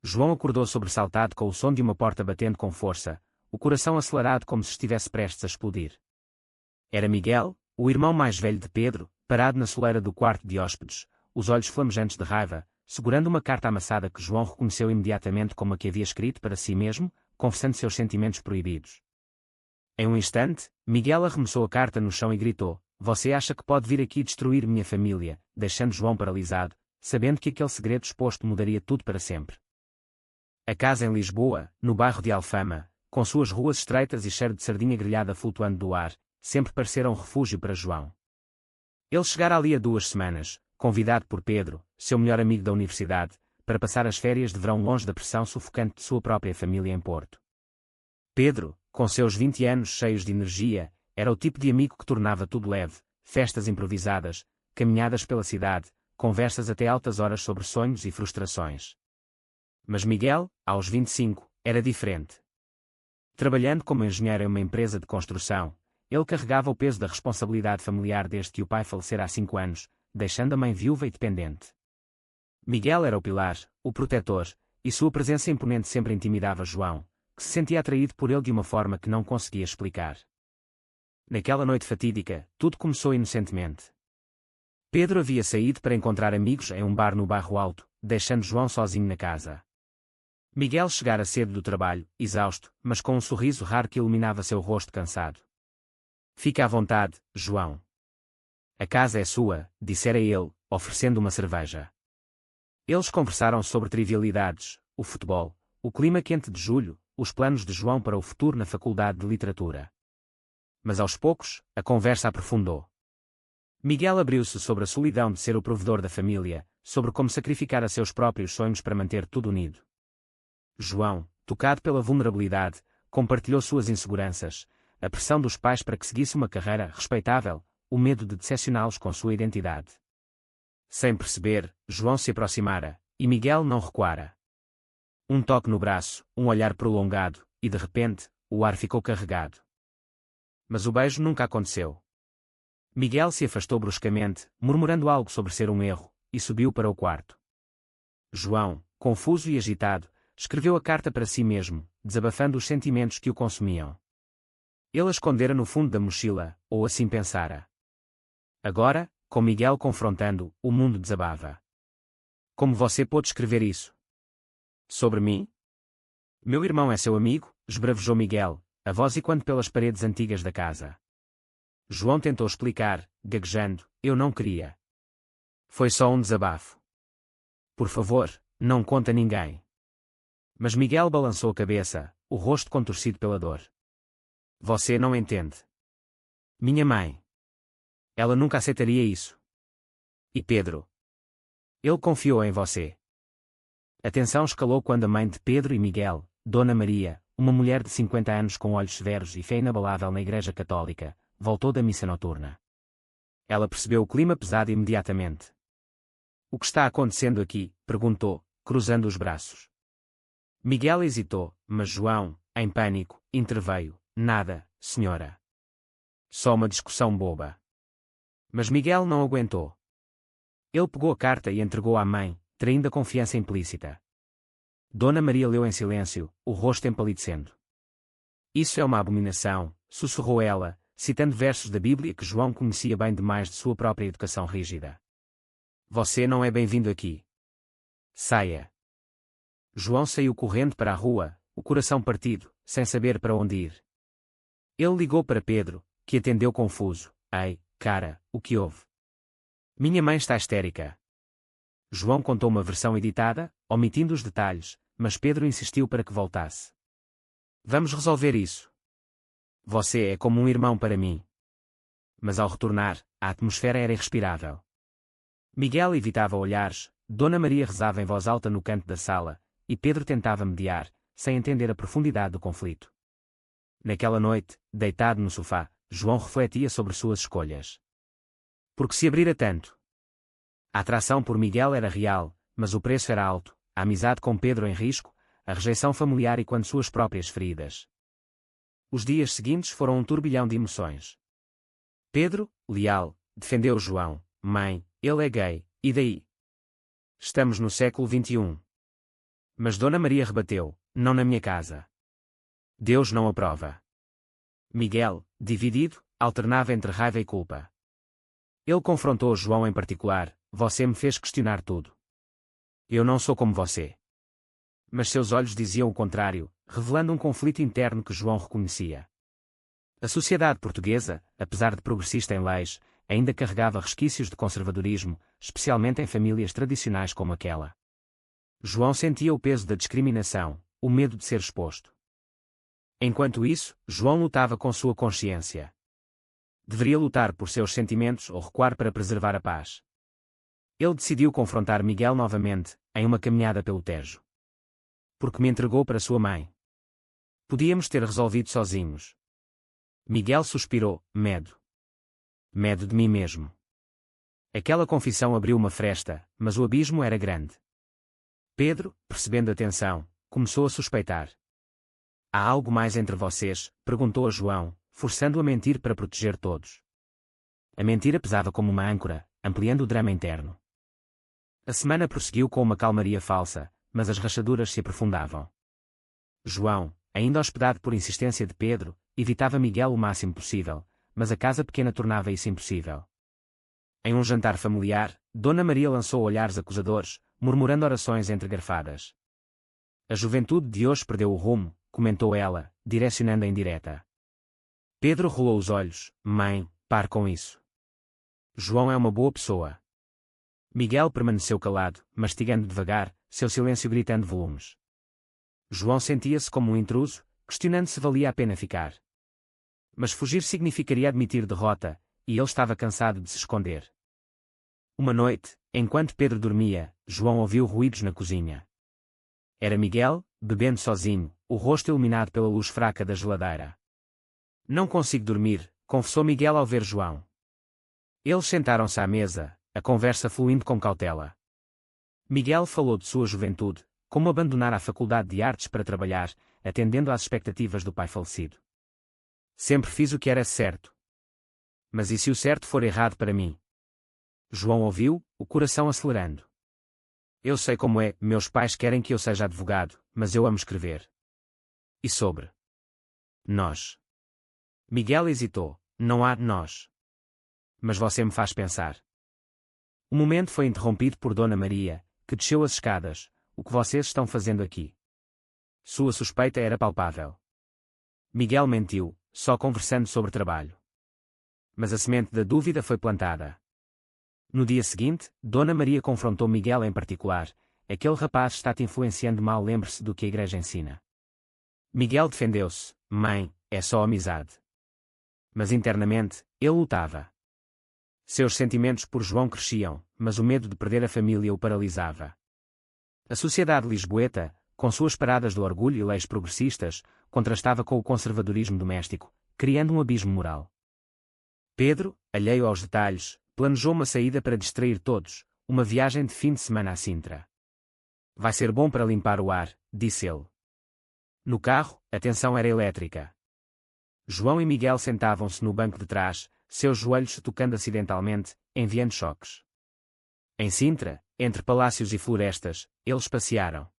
João acordou sobressaltado com o som de uma porta batendo com força, o coração acelerado como se estivesse prestes a explodir. Era Miguel, o irmão mais velho de Pedro, parado na soleira do quarto de hóspedes, os olhos flamejantes de raiva, segurando uma carta amassada que João reconheceu imediatamente como a que havia escrito para si mesmo, confessando seus sentimentos proibidos. Em um instante, Miguel arremessou a carta no chão e gritou: "Você acha que pode vir aqui destruir minha família?", deixando João paralisado, sabendo que aquele segredo exposto mudaria tudo para sempre. A casa em Lisboa, no bairro de Alfama, com suas ruas estreitas e cheiro de sardinha grelhada flutuando do ar, sempre parecera um refúgio para João. Ele chegara ali há 2 semanas, convidado por Pedro, seu melhor amigo da universidade, para passar as férias de verão longe da pressão sufocante de sua própria família em Porto. Pedro, com seus 20 anos cheios de energia, era o tipo de amigo que tornava tudo leve, festas improvisadas, caminhadas pela cidade, conversas até altas horas sobre sonhos e frustrações. Mas Miguel, aos 25, era diferente. Trabalhando como engenheiro em uma empresa de construção, ele carregava o peso da responsabilidade familiar desde que o pai falecera há 5 anos, deixando a mãe viúva e dependente. Miguel era o pilar, o protetor, e sua presença imponente sempre intimidava João, que se sentia atraído por ele de uma forma que não conseguia explicar. Naquela noite fatídica, tudo começou inocentemente. Pedro havia saído para encontrar amigos em um bar no Bairro Alto, deixando João sozinho na casa. Miguel chegara cedo do trabalho, exausto, mas com um sorriso raro que iluminava seu rosto cansado. "Fica à vontade, João. A casa é sua", dissera ele, oferecendo uma cerveja. Eles conversaram sobre trivialidades, o futebol, o clima quente de julho, os planos de João para o futuro na Faculdade de Literatura. Mas aos poucos, a conversa aprofundou. Miguel abriu-se sobre a solidão de ser o provedor da família, sobre como sacrificara seus próprios sonhos para manter tudo unido. João, tocado pela vulnerabilidade, compartilhou suas inseguranças, a pressão dos pais para que seguisse uma carreira respeitável, o medo de decepcioná-los com sua identidade. Sem perceber, João se aproximara, e Miguel não recuara. Um toque no braço, um olhar prolongado, e de repente, o ar ficou carregado. Mas o beijo nunca aconteceu. Miguel se afastou bruscamente, murmurando algo sobre ser um erro, e subiu para o quarto. João, confuso e agitado, escreveu a carta para si mesmo, desabafando os sentimentos que o consumiam. Ele a escondera no fundo da mochila, ou assim pensara. Agora, com Miguel confrontando, o mundo desabava. "Como você pôde escrever isso? Sobre mim? Meu irmão é seu amigo?", esbravejou Miguel, a voz ecoando pelas paredes antigas da casa. João tentou explicar, gaguejando: "Eu não queria. Foi só um desabafo. Por favor, não conta a ninguém." Mas Miguel balançou a cabeça, o rosto contorcido pela dor. "Você não entende. Minha mãe. Ela nunca aceitaria isso. E Pedro. Ele confiou em você." A tensão escalou quando a mãe de Pedro e Miguel, Dona Maria, uma mulher de 50 anos com olhos severos e fé inabalável na Igreja Católica, voltou da missa noturna. Ela percebeu o clima pesado imediatamente. "O que está acontecendo aqui?", perguntou, cruzando os braços. Miguel hesitou, mas João, em pânico, interveio: "Nada, senhora. Só uma discussão boba." Mas Miguel não aguentou. Ele pegou a carta e entregou à mãe, traindo a confiança implícita. Dona Maria leu em silêncio, o rosto empalidecendo. "Isso é uma abominação", sussurrou ela, citando versos da Bíblia que João conhecia bem demais de sua própria educação rígida. "Você não é bem-vindo aqui. Saia." João saiu correndo para a rua, o coração partido, sem saber para onde ir. Ele ligou para Pedro, que atendeu confuso: "Ei, cara, o que houve?" "Minha mãe está histérica." João contou uma versão editada, omitindo os detalhes, mas Pedro insistiu para que voltasse. "Vamos resolver isso. Você é como um irmão para mim." Mas ao retornar, a atmosfera era irrespirável. Miguel evitava olhares, Dona Maria rezava em voz alta no canto da sala, e Pedro tentava mediar, sem entender a profundidade do conflito. Naquela noite, deitado no sofá, João refletia sobre suas escolhas. Por que se abrira tanto? A atração por Miguel era real, mas o preço era alto: a amizade com Pedro em risco, a rejeição familiar e quando suas próprias feridas. Os dias seguintes foram um turbilhão de emoções. Pedro, leal, defendeu João: "Mãe, ele é gay, e daí? Estamos no século XXI. Mas Dona Maria rebateu: não na minha casa. Deus não aprova. Miguel, dividido, alternava entre raiva e culpa. Ele confrontou João em particular: você me fez questionar tudo. Eu não sou como você. Mas seus olhos diziam o contrário, revelando um conflito interno que João reconhecia. A sociedade portuguesa, apesar de progressista em leis, ainda carregava resquícios de conservadorismo, especialmente em famílias tradicionais como aquela. João sentia o peso da discriminação, o medo de ser exposto. Enquanto isso, João lutava com sua consciência. Deveria lutar por seus sentimentos ou recuar para preservar a paz. Ele decidiu confrontar Miguel novamente, em uma caminhada pelo Tejo. Porque me entregou para sua mãe. Podíamos ter resolvido sozinhos. Miguel suspirou: medo. Medo de mim mesmo. Aquela confissão abriu uma fresta, mas o abismo era grande. Pedro, percebendo a tensão, começou a suspeitar. Há algo mais entre vocês? Perguntou a João, forçando-o a mentir para proteger todos. A mentira pesava como uma âncora, ampliando o drama interno. A semana prosseguiu com uma calmaria falsa, mas as rachaduras se aprofundavam. João, ainda hospedado por insistência de Pedro, evitava Miguel o máximo possível, mas a casa pequena tornava isso impossível. Em um jantar familiar, Dona Maria lançou olhares acusadores, murmurando orações entre garfadas. A juventude de hoje perdeu o rumo, comentou ela, direcionando a indireta. Pedro rolou os olhos: mãe, pare com isso. João é uma boa pessoa. Miguel permaneceu calado, mastigando devagar, seu silêncio gritando volumes. João sentia-se como um intruso, questionando se valia a pena ficar. Mas fugir significaria admitir derrota, e ele estava cansado de se esconder. Uma noite, enquanto Pedro dormia, João ouviu ruídos na cozinha. Era Miguel, bebendo sozinho, o rosto iluminado pela luz fraca da geladeira. Não consigo dormir, confessou Miguel ao ver João. Eles sentaram-se à mesa, a conversa fluindo com cautela. Miguel falou de sua juventude, como abandonar a faculdade de artes para trabalhar, atendendo às expectativas do pai falecido. Sempre fiz o que era certo. Mas e se o certo for errado para mim? João ouviu, o coração acelerando. Eu sei como é, meus pais querem que eu seja advogado, mas eu amo escrever. E sobre nós? Miguel hesitou: não há nós. Mas você me faz pensar. O momento foi interrompido por Dona Maria, que desceu as escadas. O que vocês estão fazendo aqui? Sua suspeita era palpável. Miguel mentiu, só conversando sobre trabalho. Mas a semente da dúvida foi plantada. No dia seguinte, Dona Maria confrontou Miguel em particular: aquele rapaz está te influenciando mal, lembre-se do que a igreja ensina. Miguel defendeu-se: mãe, é só amizade. Mas internamente, ele lutava. Seus sentimentos por João cresciam, mas o medo de perder a família o paralisava. A sociedade lisboeta, com suas paradas do orgulho e leis progressistas, contrastava com o conservadorismo doméstico, criando um abismo moral. Pedro, alheio aos detalhes, planejou uma saída para distrair todos, uma viagem de fim de semana a Sintra. Vai ser bom para limpar o ar, disse ele. No carro, a tensão era elétrica. João e Miguel sentavam-se no banco de trás, seus joelhos se tocando acidentalmente, enviando choques. Em Sintra, entre palácios e florestas, eles passearam.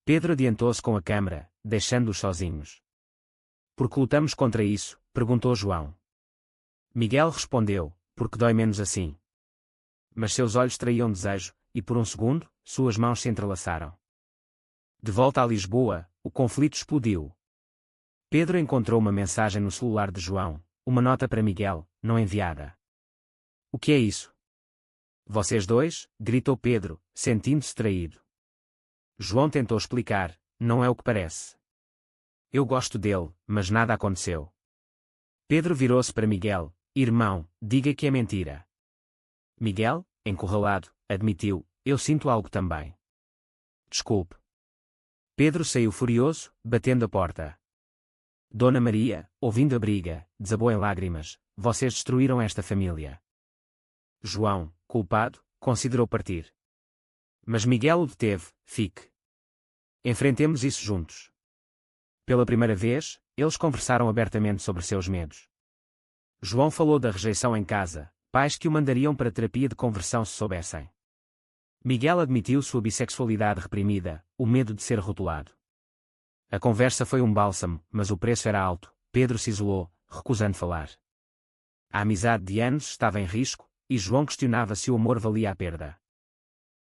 Pedro adiantou-se com a câmara, deixando-os sozinhos. Por que lutamos contra isso? Perguntou João. Miguel respondeu: porque dói menos assim. Mas seus olhos traíam desejo, e por um segundo, suas mãos se entrelaçaram. De volta a Lisboa, o conflito explodiu. Pedro encontrou uma mensagem no celular de João, uma nota para Miguel, não enviada. O que é isso? Vocês dois? Gritou Pedro, sentindo-se traído. João tentou explicar: não é o que parece. Eu gosto dele, mas nada aconteceu. Pedro virou-se para Miguel: irmão, diga que é mentira. Miguel, encurralado, admitiu: eu sinto algo também. Desculpe. Pedro saiu furioso, batendo a porta. Dona Maria, ouvindo a briga, desabou em lágrimas: vocês destruíram esta família. João, culpado, considerou partir. Mas Miguel o deteve: fique. Enfrentemos isso juntos. Pela primeira vez, eles conversaram abertamente sobre seus medos. João falou da rejeição em casa, pais que o mandariam para terapia de conversão se soubessem. Miguel admitiu sua bissexualidade reprimida, o medo de ser rotulado. A conversa foi um bálsamo, mas o preço era alto. Pedro se isolou, recusando falar. A amizade de anos estava em risco, e João questionava se o amor valia a perda.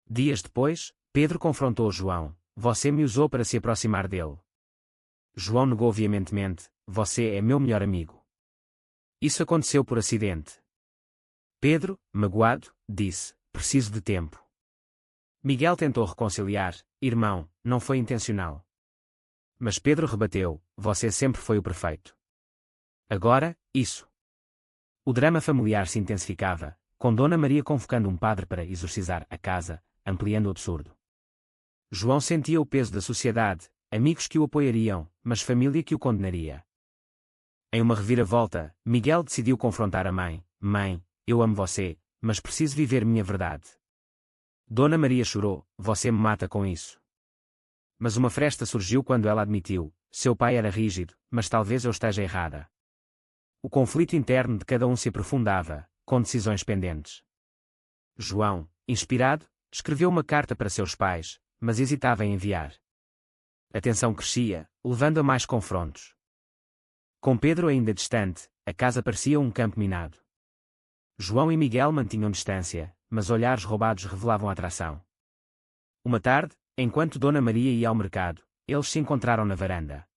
Dias depois, Pedro confrontou João: "Você me usou para se aproximar dele." João negou veementemente: "Você é meu melhor amigo. Isso aconteceu por acidente." Pedro, magoado, disse: "Preciso de tempo." Miguel tentou reconciliar: "Irmão, não foi intencional." Mas Pedro rebateu: "Você sempre foi o perfeito." Agora, isso. O drama familiar se intensificava, com Dona Maria convocando um padre para exorcizar a casa, ampliando o absurdo. João sentia o peso da sociedade, amigos que o apoiariam, mas família que o condenaria. Em uma reviravolta, Miguel decidiu confrontar a mãe: "Mãe, eu amo você, mas preciso viver minha verdade." Dona Maria chorou: "Você me mata com isso." Mas uma fresta surgiu quando ela admitiu: "Seu pai era rígido, mas talvez eu esteja errada." O conflito interno de cada um se aprofundava, com decisões pendentes. João, inspirado, escreveu uma carta para seus pais, mas hesitava em enviar. A tensão crescia, levando a mais confrontos. Com Pedro ainda distante, a casa parecia um campo minado. João e Miguel mantinham distância, mas olhares roubados revelavam atração. Uma tarde, enquanto Dona Maria ia ao mercado, eles se encontraram na varanda.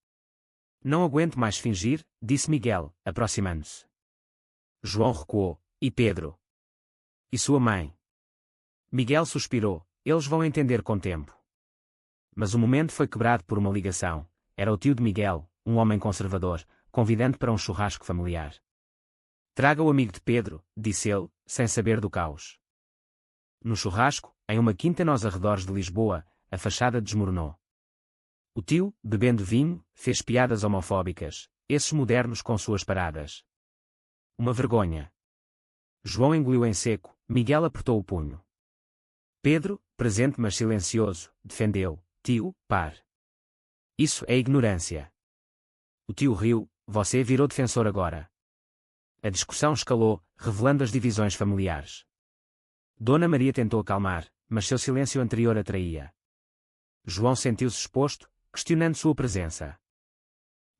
"Não aguento mais fingir", disse Miguel, aproximando-se. João recuou: "E Pedro? E sua mãe?" Miguel suspirou: "Eles vão entender com tempo." Mas o momento foi quebrado por uma ligação. Era o tio de Miguel, um homem conservador, convidando para um churrasco familiar. "Traga o amigo de Pedro", disse ele, sem saber do caos. No churrasco, em uma quinta nos arredores de Lisboa, a fachada desmoronou. O tio, bebendo vinho, fez piadas homofóbicas, esses modernos com suas paradas. Uma vergonha. João engoliu em seco, Miguel apertou o punho. Pedro, presente mas silencioso, defendeu: "Tio, pare. Isso é ignorância." O tio riu: "Você virou defensor agora." A discussão escalou, revelando as divisões familiares. Dona Maria tentou acalmar, mas seu silêncio anterior atraía. João sentiu-se exposto, questionando sua presença.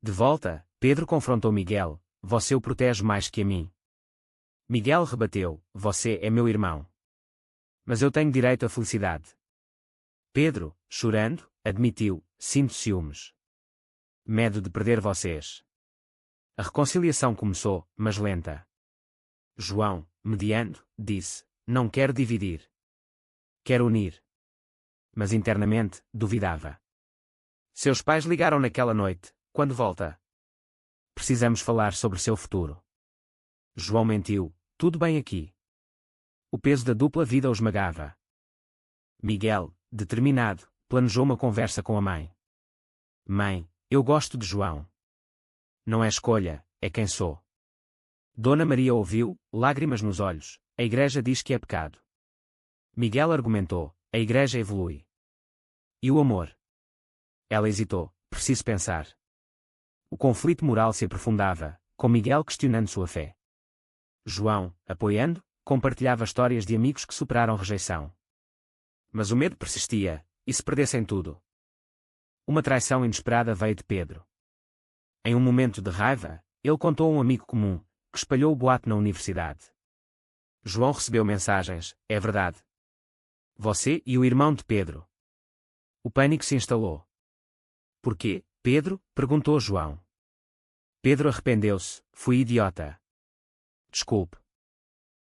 De volta, Pedro confrontou Miguel: "Você o protege mais que a mim." Miguel rebateu: "Você é meu irmão. Mas eu tenho direito à felicidade." Pedro, chorando, admitiu: "Sinto ciúmes. Medo de perder vocês." A reconciliação começou, mas lenta. João, mediando, disse: "Não quero dividir. Quero unir." Mas internamente, duvidava. Seus pais ligaram naquela noite: "Quando volta? Precisamos falar sobre seu futuro." João mentiu: "Tudo bem aqui." O peso da dupla vida o esmagava. Miguel, determinado, planejou uma conversa com a mãe. "Mãe, eu gosto de João. Não é escolha, é quem sou." Dona Maria ouviu, lágrimas nos olhos: "A igreja diz que é pecado." Miguel argumentou: "A igreja evolui." "E o amor?" Ela hesitou: "Preciso pensar." O conflito moral se aprofundava, com Miguel questionando sua fé. João, apoiando, compartilhava histórias de amigos que superaram rejeição. Mas o medo persistia: e se perdessem tudo? Uma traição inesperada veio de Pedro. Em um momento de raiva, ele contou a um amigo comum, que espalhou o boato na universidade. João recebeu mensagens: "É verdade. Você e o irmão de Pedro." O pânico se instalou. "Por quê, Pedro?" perguntou João. Pedro arrependeu-se: "Fui idiota. Desculpe."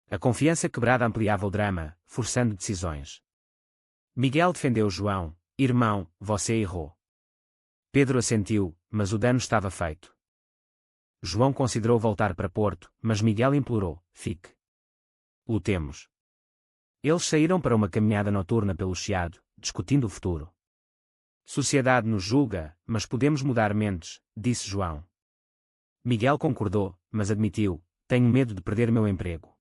A confiança quebrada ampliava o drama, forçando decisões. Miguel defendeu João: "Irmão, você errou." Pedro assentiu, mas o dano estava feito. João considerou voltar para Porto, mas Miguel implorou: "Fique. Lutemos." Eles saíram para uma caminhada noturna pelo Chiado, discutindo o futuro. "Sociedade nos julga, mas podemos mudar mentes", disse João. Miguel concordou, mas admitiu: "Tenho medo de perder meu emprego."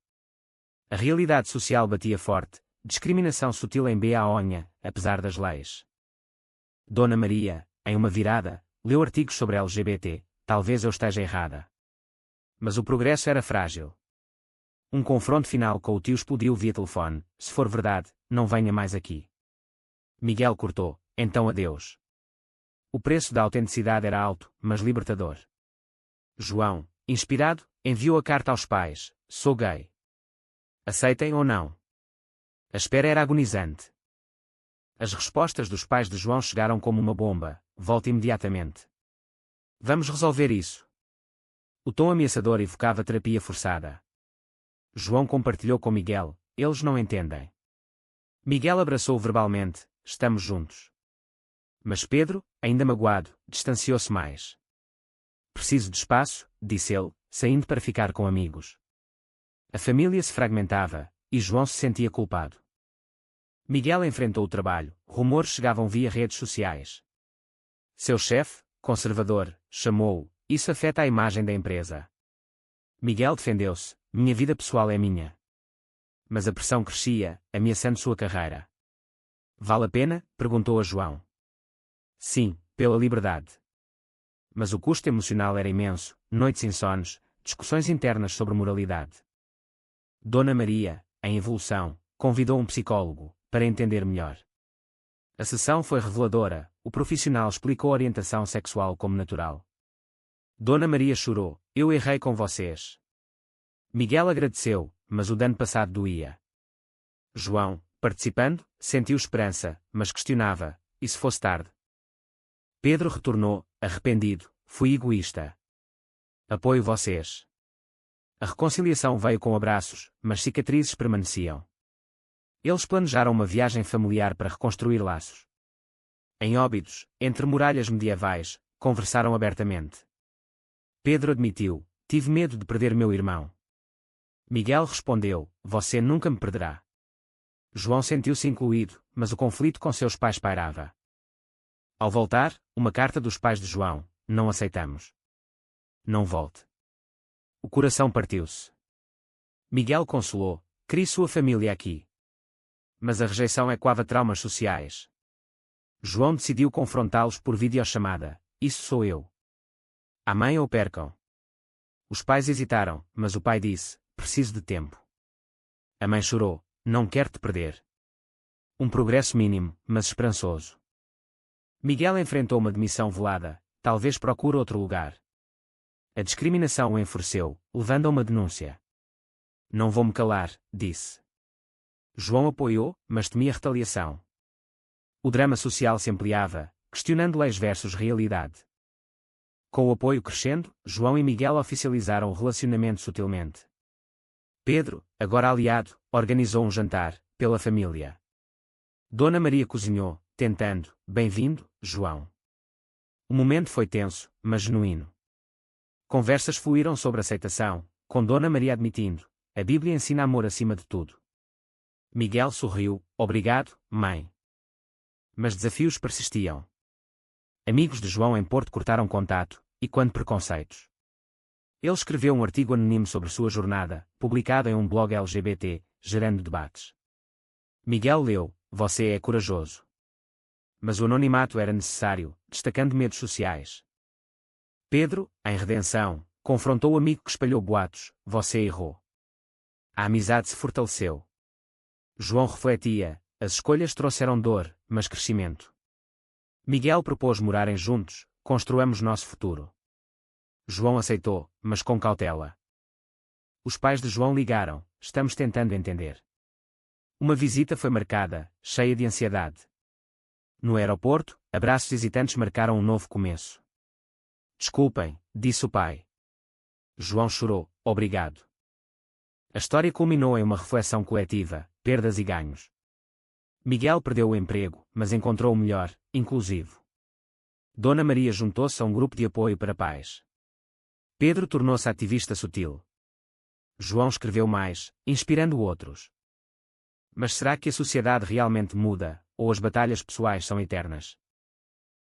A realidade social batia forte, discriminação sutil em Baonha, apesar das leis. Dona Maria, em uma virada, leu artigos sobre LGBT: "Talvez eu esteja errada." Mas o progresso era frágil. Um confronto final com o tio explodiu via telefone. Se for verdade, não venha mais aqui. Miguel cortou. Então adeus. O preço da autenticidade era alto, mas libertador. João, inspirado, enviou a carta aos pais. Sou gay. Aceitem ou não? A espera era agonizante. As respostas dos pais de João chegaram como uma bomba. Volte imediatamente. Vamos resolver isso. O tom ameaçador evocava terapia forçada. João compartilhou com Miguel. Eles não entendem. Miguel abraçou-o verbalmente. Estamos juntos. Mas Pedro, ainda magoado, distanciou-se mais. Preciso de espaço, disse ele, saindo para ficar com amigos. A família se fragmentava, e João se sentia culpado. Miguel enfrentou o trabalho. Rumores chegavam via redes sociais. Seu chefe, conservador, chamou-o. Isso afeta a imagem da empresa. Miguel defendeu-se. Minha vida pessoal é minha. Mas a pressão crescia, ameaçando sua carreira. Vale a pena? Perguntou a João. Sim, pela liberdade. Mas o custo emocional era imenso, noites insones, discussões internas sobre moralidade. Dona Maria, em evolução, convidou um psicólogo, para entender melhor. A sessão foi reveladora, o profissional explicou a orientação sexual como natural. Dona Maria chorou, eu errei com vocês. Miguel agradeceu, mas o dano passado doía. João, participando, sentiu esperança, mas questionava, e se fosse tarde? Pedro retornou, arrependido, fui egoísta. Apoio vocês. A reconciliação veio com abraços, mas cicatrizes permaneciam. Eles planejaram uma viagem familiar para reconstruir laços. Em Óbidos, entre muralhas medievais, conversaram abertamente. Pedro admitiu, tive medo de perder meu irmão. Miguel respondeu, você nunca me perderá. João sentiu-se incluído, mas o conflito com seus pais pairava. Ao voltar, uma carta dos pais de João, não aceitamos. Não volte. O coração partiu-se. Miguel consolou, crie sua família aqui. Mas a rejeição ecoava traumas sociais. João decidiu confrontá-los por videochamada, isso sou eu. Amém ou percam. Os pais hesitaram, mas o pai disse, preciso de tempo. A mãe chorou, não quero te perder. Um progresso mínimo, mas esperançoso. Miguel enfrentou uma demissão velada, talvez procure outro lugar. A discriminação o enfureceu, levando a uma denúncia. Não vou me calar, disse. João apoiou, mas temia retaliação. O drama social se ampliava, questionando leis versus realidade. Com o apoio crescendo, João e Miguel oficializaram o relacionamento sutilmente. Pedro, agora aliado, organizou um jantar, pela família. Dona Maria cozinhou, tentando, bem-vindo, João. O momento foi tenso, mas genuíno. Conversas fluíram sobre aceitação, com Dona Maria admitindo, a Bíblia ensina amor acima de tudo. Miguel sorriu, obrigado, mãe. Mas desafios persistiam. Amigos de João em Porto cortaram contato, e quando preconceitos. Ele escreveu um artigo anónimo sobre sua jornada, publicado em um blog LGBT, gerando debates. Miguel leu, você é corajoso. Mas o anonimato era necessário, destacando medos sociais. Pedro, em redenção, confrontou o amigo que espalhou boatos, você errou. A amizade se fortaleceu. João refletia, as escolhas trouxeram dor, mas crescimento. Miguel propôs morarem juntos, construamos nosso futuro. João aceitou, mas com cautela. Os pais de João ligaram, estamos tentando entender. Uma visita foi marcada, cheia de ansiedade. No aeroporto, abraços hesitantes marcaram um novo começo. Desculpem, disse o pai. João chorou, obrigado. A história culminou em uma reflexão coletiva, perdas e ganhos. Miguel perdeu o emprego, mas encontrou o melhor, inclusivo. Dona Maria juntou-se a um grupo de apoio para pais. Pedro tornou-se ativista sutil. João escreveu mais, inspirando outros. Mas será que a sociedade realmente muda, ou as batalhas pessoais são eternas?